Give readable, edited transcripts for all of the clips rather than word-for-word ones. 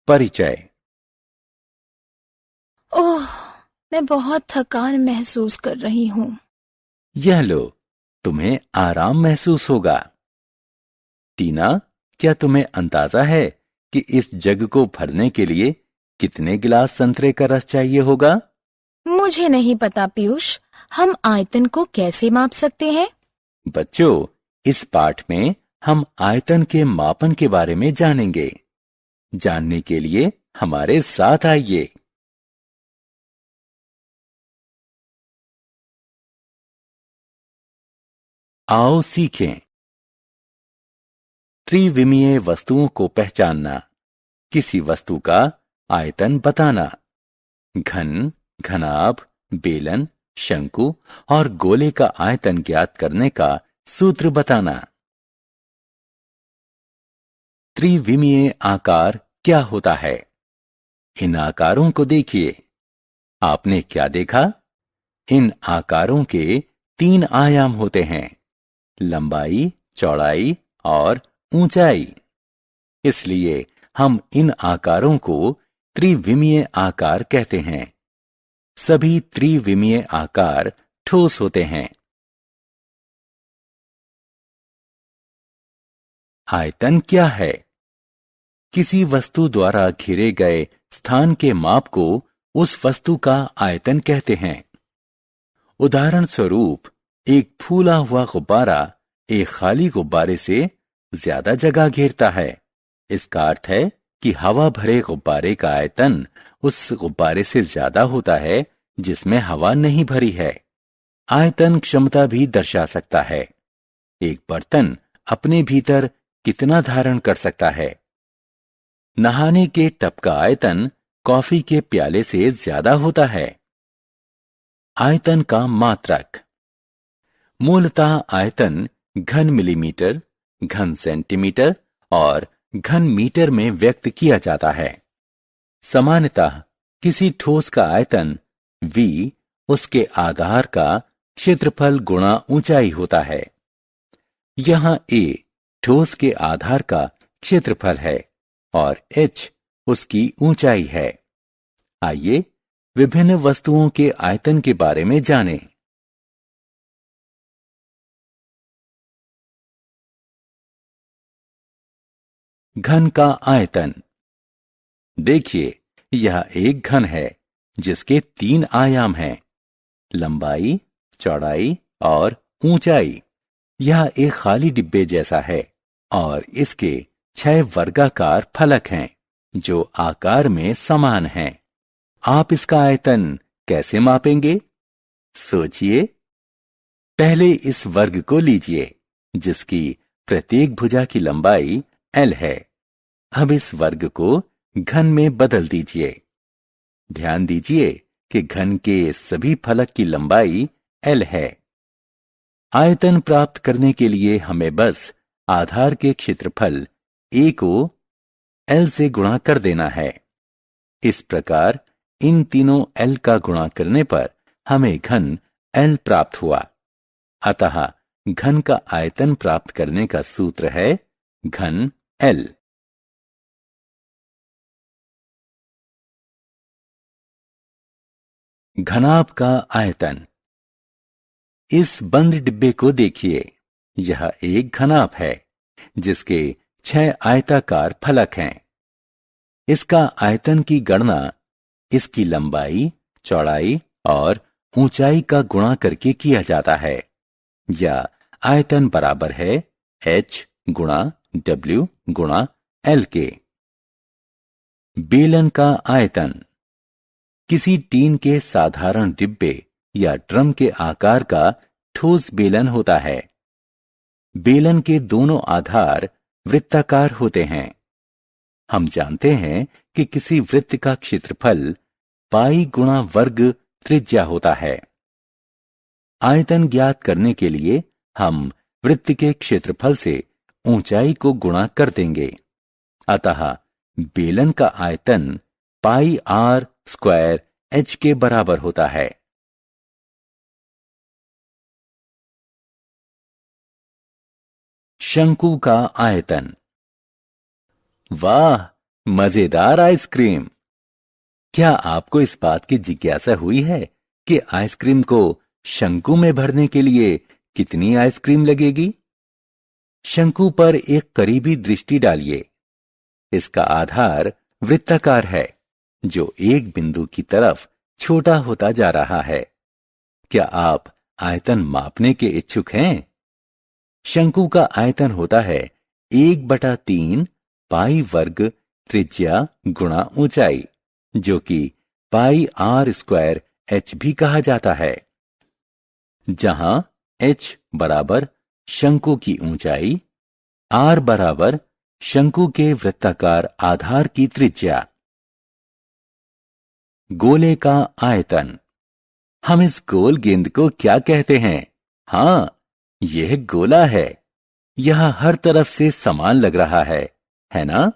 परिचय। ओह, मैं बहुत थकान महसूस कर रही हूँ। यह लो, तुम्हें आराम महसूस होगा। टीना, क्या तुम्हें अंदाजा है कि इस जग को भरने के लिए कितने गिलास संतरे का रस चाहिए होगा? मुझे नहीं पता पीयूष, हम आयतन को कैसे माप सकते हैं? बच्चों, इस पाठ में हम आयतन के मापन के बारे में जानेंगे। जानने के लिए हमारे साथ आइए। आओ सीखें। त्रिविमीय वस्तुओं को पहचानना। किसी वस्तु का आयतन बताना। घन, घनाभ, बेलन, शंकु और गोले का आयतन ज्ञात करने का सूत्र बताना। त्रिविमीय आकार क्या होता है? इन आकारों को देखिए। आपने क्या देखा? इन आकारों के 3 आयाम होते हैं: लंबाई, चौड़ाई और ऊंचाई। इसलिए हम इन आकारों को त्रिविमीय आकार कहते हैं। सभी त्रिविमीय आकार ठोस होते हैं। आयतन क्या है? किसी वस्तु द्वारा घिरे गए स्थान के माप को उस वस्तु का आयतन कहते हैं। उदाहरण स्वरूप, एक फूला हुआ गुब्बारा एक खाली गुब्बारे से ज्यादा जगह घेरता है। इसका अर्थ है कि हवा भरे गुब्बारे का आयतन उस गुब्बारे से ज्यादा होता है जिसमें हवा नहीं भरी है। आयतन क्षमता भी दर्शा सकता है। एक बर्तन अपने भीतर कितना धारण कर सकता है। नहाने के टब का आयतन कॉफी के प्याले से ज्यादा होता है। आयतन का मात्रक। मूलतः आयतन घन मिलीमीटर, घन सेंटीमीटर और घन मीटर में व्यक्त किया जाता है। सामान्यतः किसी ठोस का आयतन V उसके आधार का क्षेत्रफल गुणा ऊंचाई होता है। यहां A ठोस के आधार का क्षेत्रफल है और h उसकी ऊंचाई है। आइए विभिन्न वस्तुओं के आयतन के बारे में जानें। घन का आयतन। देखिए, यह एक घन है जिसके 3 आयाम हैं: लंबाई, चौड़ाई और ऊंचाई। यह एक खाली डिब्बे जैसा है और इसके 6 वर्गाकार फलक हैं जो आकार में समान हैं। आप इसका आयतन कैसे मापेंगे? सोचिए। पहले इस वर्ग को लीजिए जिसकी प्रत्येक भुजा की लंबाई L है। अब इस वर्ग को घन में बदल दीजिए। ध्यान दीजिए कि घन के सभी फलक की लंबाई L है। आयतन प्राप्त करने के लिए हमें बस आधार के क्षेत्रफल A को L से गुणा कर देना है। इस प्रकार इन तीनों L का गुणा करने पर हमें घन L प्राप्त हुआ। अतः घन का आयतन प्राप्त करने का सूत्र है घन L। घनाभ का आयतन। इस बंद डिब्बे को देखिए। यह एक घनाभ है जिसके 6 आयताकार फलक हैं। इसका आयतन की गणना इसकी लंबाई, चौड़ाई और ऊंचाई का गुणा करके किया जाता है। या आयतन बराबर है h गुणा w गुणा l के। बेलन का आयतन। किसी टीन के साधारण डिब्बे या ड्रम के आकार का ठोस बेलन होता है। बेलन के दोनों आधार वृत्ताकार होते हैं। हम जानते हैं कि किसी वृत्त का क्षेत्रफल पाई गुणा वर्ग त्रिज्या होता है। आयतन ज्ञात करने के लिए हम वृत्त के क्षेत्रफल से ऊंचाई को गुणा कर देंगे। अतः बेलन का आयतन पाई r स्क्वायर h के बराबर होता है। शंकु का आयतन। वाह, मजेदार आइसक्रीम। क्या आपको इस बात की जिज्ञासा हुई है कि आइसक्रीम को शंकु में भरने के लिए कितनी आइसक्रीम लगेगी? शंकु पर एक करीबी दृष्टि डालिए। इसका आधार वृत्ताकार है, जो एक बिंदु की तरफ छोटा होता जा रहा है। क्या आप आयतन मापने के इच्छुक हैं? शंकु का आयतन होता है 1/3 पाई वर्ग त्रिज्या गुणा ऊंचाई, जो कि पाई r² h भी कहा जाता है, जहां h बराबर शंकु की ऊंचाई, r बराबर शंकु के वृत्ताकार आधार की त्रिज्या। गोले का आयतन। हम इस गोल गेंद को क्या कहते हैं? हां, यह गोला है। यह हर तरफ से समान लग रहा है ना?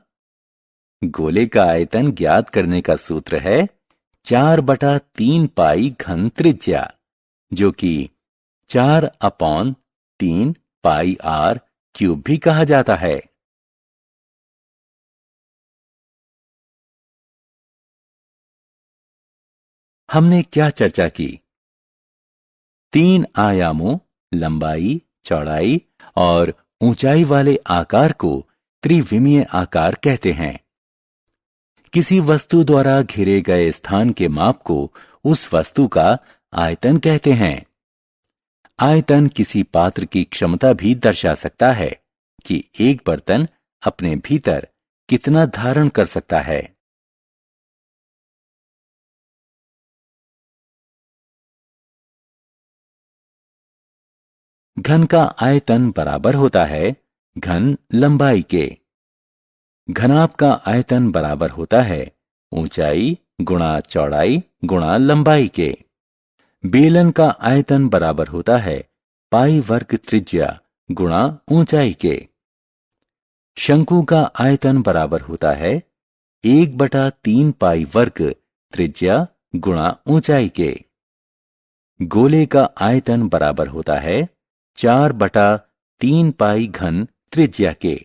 गोले का आयतन ज्ञात करने का सूत्र है 4/3 पाई घन त्रिज्या, जो कि 4/3 पाई r³ भी कहा जाता है। हमने क्या चर्चा की? 3 आयामों, लंबाई, चौड़ाई और ऊंचाई वाले आकार को त्रिविमीय आकार कहते हैं। किसी वस्तु द्वारा घिरे गए स्थान के माप को उस वस्तु का आयतन कहते हैं। आयतन किसी पात्र की क्षमता भी दर्शा सकता है कि एक बर्तन अपने भीतर कितना धारण कर सकता है। घन का आयतन बराबर होता है घन लंबाई के। घनाभ का आयतन बराबर होता है ऊंचाई गुणा चौड़ाई गुणा लंबाई के। बेलन का आयतन बराबर होता है पाई वर्ग त्रिज्या गुणा ऊंचाई के। शंकु का आयतन बराबर होता है 1/3 पाई वर्ग त्रिज्या गुणा ऊंचाई के। गोले का आयतन बराबर होता है 4/3 पाई घन त्रिज्या के।